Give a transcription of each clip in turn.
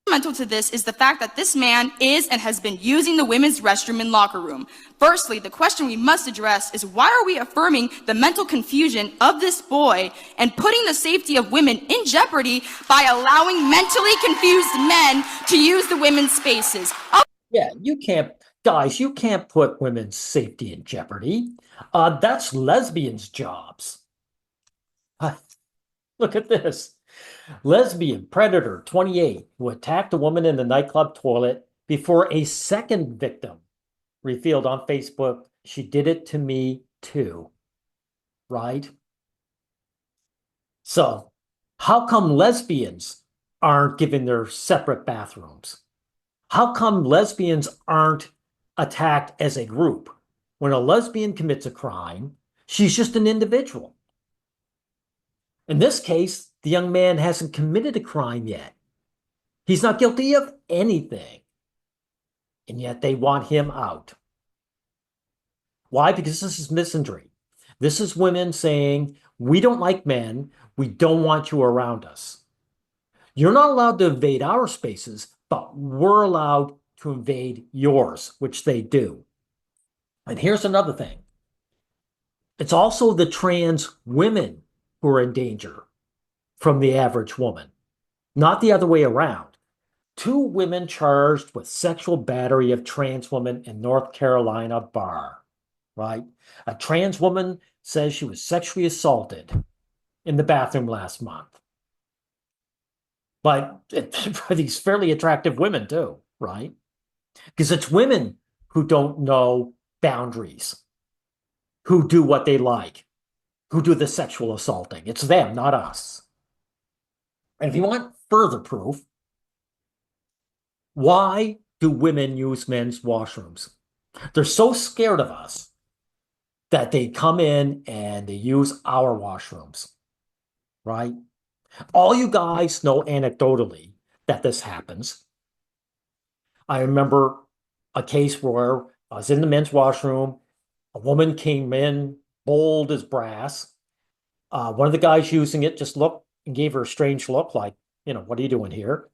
Fundamental to this is the fact that this man is and has been using the women's restroom and locker room. Firstly, the question we must address is why are we affirming the mental confusion of this boy and putting the safety of women in jeopardy by allowing mentally confused men to use the women's spaces? Yeah, you can't, guys, you can't put women's safety in jeopardy. That's lesbians' jobs. Look at this. Lesbian predator 28 who attacked a woman in the nightclub toilet before a second victim revealed on Facebook, she did it to me too. Right? So, how come lesbians aren't given their separate bathrooms? How come lesbians aren't attacked as a group? When a lesbian commits a crime, she's just an individual. In this case, the young man hasn't committed a crime yet. He's not guilty of anything. And yet they want him out. Why? Because this is misandry. This is women saying, we don't like men. We don't want you around us. You're not allowed to invade our spaces, but we're allowed to invade yours, which they do. And here's another thing. It's also the trans women who are in danger from the average woman, not the other way around. Two women charged with sexual battery of trans woman in North Carolina bar, right? A trans woman says she was sexually assaulted in the bathroom last month. But for these fairly attractive women too, right? Because it's women who don't know boundaries, who do what they like, who do the sexual assaulting. It's them, not us. And if you want further proof, why do women use men's washrooms? They're so scared of us that they come in and they use our washrooms, right? All you guys know anecdotally that this happens. I remember a case where I was in the men's washroom. A woman came in, bold as brass. One of the guys using it just looked and gave her a strange look like, what are you doing here?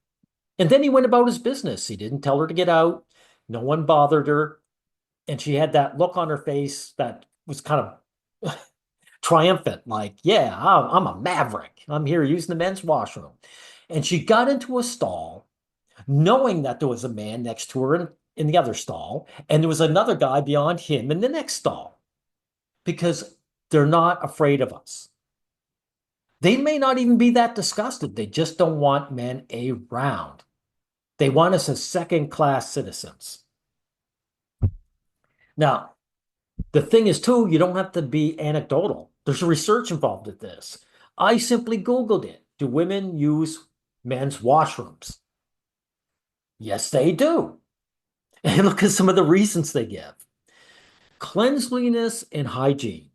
And then he went about his business. He didn't tell her to get out. No one bothered her. And she had that look on her face that was kind of triumphant, like, yeah, I'm a maverick. I'm here using the men's washroom. And she got into a stall, knowing that there was a man next to her in the other stall, and there was another guy beyond him in the next stall, because they're not afraid of us. They may not even be that disgusted. They just don't want men around. They want us as second-class citizens. Now, the thing is, too, you don't have to be anecdotal. There's research involved with this. I simply Googled it. Do women use men's washrooms? Yes, they do. And look at some of the reasons they give. Cleanliness and hygiene.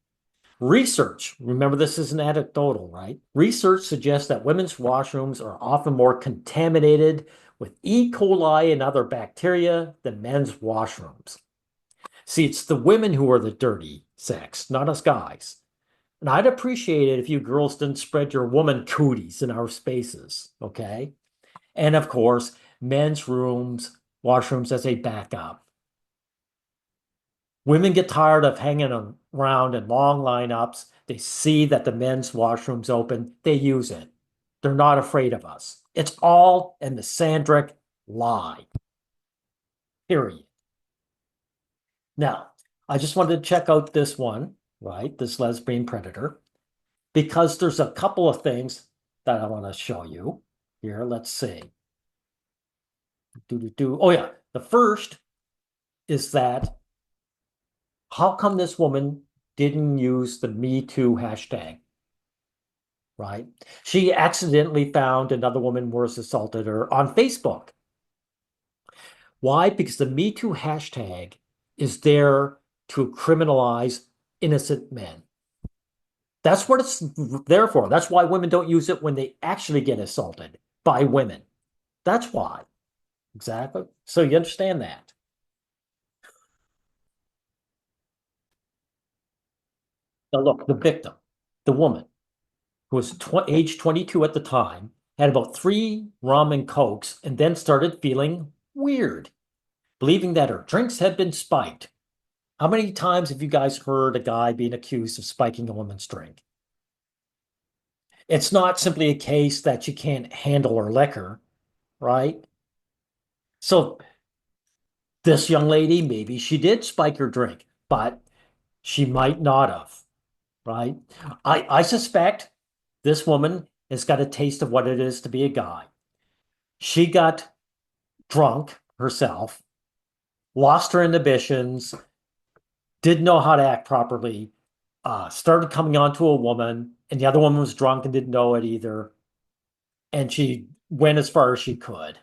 Research, remember this is an anecdotal, right? Research suggests that women's washrooms are often more contaminated with E. coli and other bacteria than men's washrooms. See, it's the women who are the dirty sex, not us guys. And I'd appreciate it if you girls didn't spread your woman cooties in our spaces, okay? And of course, men's rooms, washrooms as a backup. Women get tired of hanging around in long lineups. They see that the men's washroom's open. They use it. They're not afraid of us. It's all a misandric lie. Period. Now, I just wanted to check out this one, right? This lesbian predator, because there's a couple of things that I want to show you here. Let's see. Oh, yeah. The first is that how come this woman didn't use the Me Too hashtag, right? She accidentally found another woman was assaulted her on Facebook. Why? Because the Me Too hashtag is there to criminalize innocent men. That's what it's there for. That's why women don't use it when they actually get assaulted by women. That's why. Exactly. So you understand that. Now look, the victim, the woman who was age 22 at the time, had about three rum and cokes, and then started feeling weird, believing that her drinks had been spiked. How many times have you guys heard a guy being accused of spiking a woman's drink? It's not simply a case that she can't handle her liquor, right? So this young lady, maybe she did spike her drink, but she might not have, right? I suspect this woman has got a taste of what it is to be a guy. She got drunk herself, lost her inhibitions, didn't know how to act properly, started coming on to a woman, and the other woman was drunk and didn't know it either. And she went as far as she could,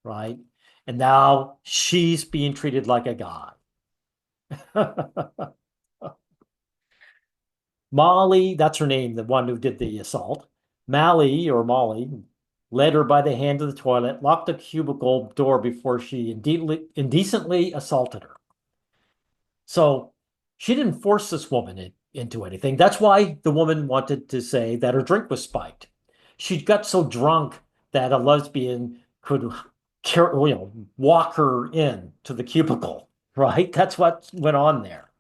right? And now she's being treated like a guy. Molly, that's her name, the one who did the assault. Mally or Molly led her by the hand to the toilet, locked the cubicle door before she indecently assaulted her. So she didn't force this woman into anything. That's why the woman wanted to say that her drink was spiked. She got so drunk that a lesbian could walk her in to the cubicle, right? That's what went on there.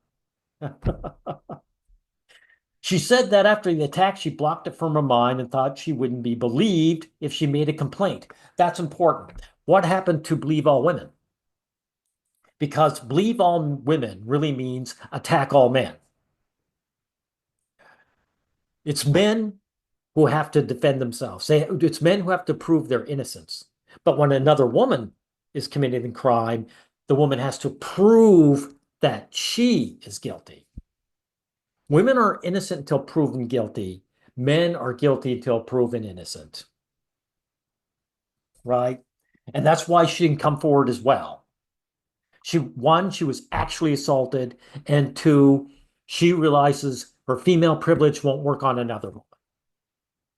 She said that after the attack, she blocked it from her mind and thought she wouldn't be believed if she made a complaint. That's important. What happened to believe all women? Because believe all women really means attack all men. It's men who have to defend themselves. It's men who have to prove their innocence. But when another woman is committing a crime, the woman has to prove that she is guilty. Women are innocent until proven guilty. Men are guilty until proven innocent. Right? And that's why she didn't come forward as well. She was actually assaulted, and two, she realizes her female privilege won't work on another woman.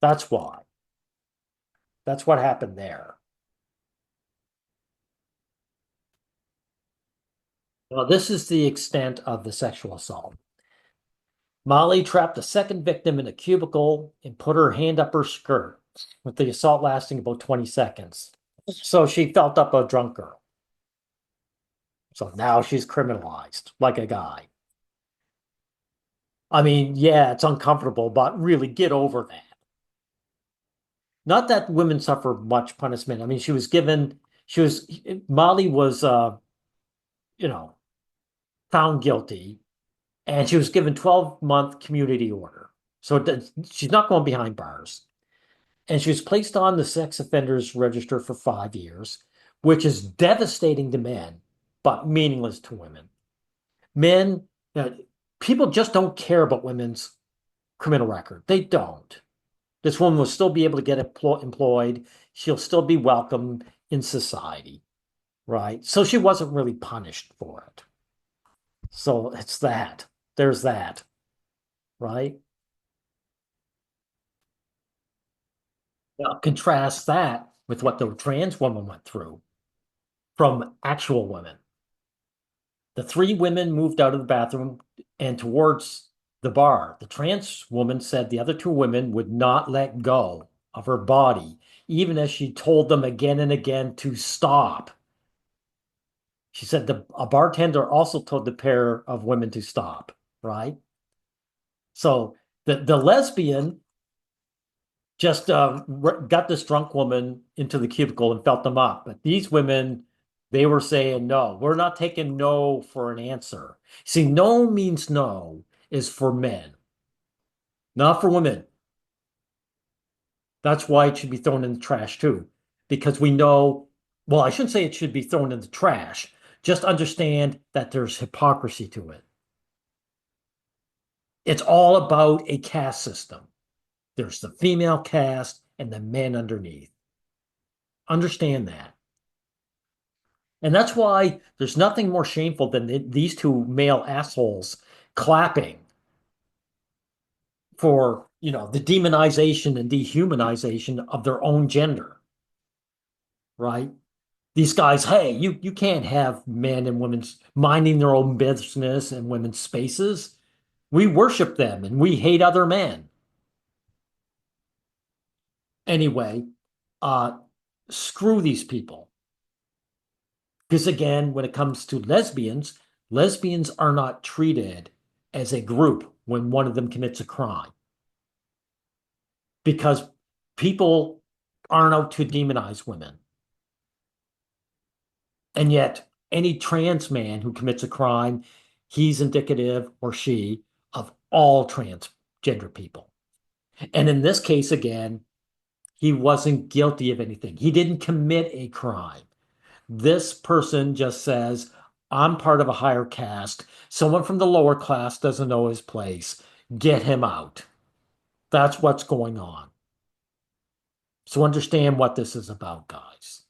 That's why. That's what happened there. Well, this is the extent of the sexual assault. Molly trapped a second victim in a cubicle and put her hand up her skirt, with the assault lasting about 20 seconds. So she felt up a drunk girl. So now she's criminalized like a guy. I mean, yeah, it's uncomfortable, but really get over that. Not that women suffer much punishment. I mean, Molly was, you know, found guilty and she was given 12-month community order. So she's not going behind bars. And she was placed on the sex offenders register for 5 years, which is devastating to men, but meaningless to women. Men, people just don't care about women's criminal record. They don't. This woman will still be able to get employed. She'll still be welcome in society, right? So she wasn't really punished for it. So it's that. There's that, right? Now, contrast that with what the trans woman went through from actual women. The three women moved out of the bathroom and towards the bar. The trans woman said the other two women would not let go of her body, even as she told them again and again to stop. She said a bartender also told the pair of women to stop, right? So the lesbian just got this drunk woman into the cubicle and felt them up. But these women, they were saying, no, we're not taking no for an answer. See, no means no is for men, not for women. That's why it should be thrown in the trash too. Because we know, well, I shouldn't say it should be thrown in the trash. Just understand that there's hypocrisy to it. It's all about a caste system. There's the female caste and the men underneath. Understand that. And that's why there's nothing more shameful than these two male assholes clapping for, the demonization and dehumanization of their own gender, right? These guys, hey, you can't have men and women minding their own business in women's spaces. We worship them and we hate other men. Anyway, uh, screw these people. Because again, when it comes to lesbians, lesbians are not treated as a group when one of them commits a crime. Because people aren't out to demonize women. And yet, any trans man who commits a crime, he's indicative, or she, of all transgender people. And in this case, again, he wasn't guilty of anything. He didn't commit a crime. This person just says, I'm part of a higher caste. Someone from the lower class doesn't know his place. Get him out. That's what's going on. So understand what this is about, guys.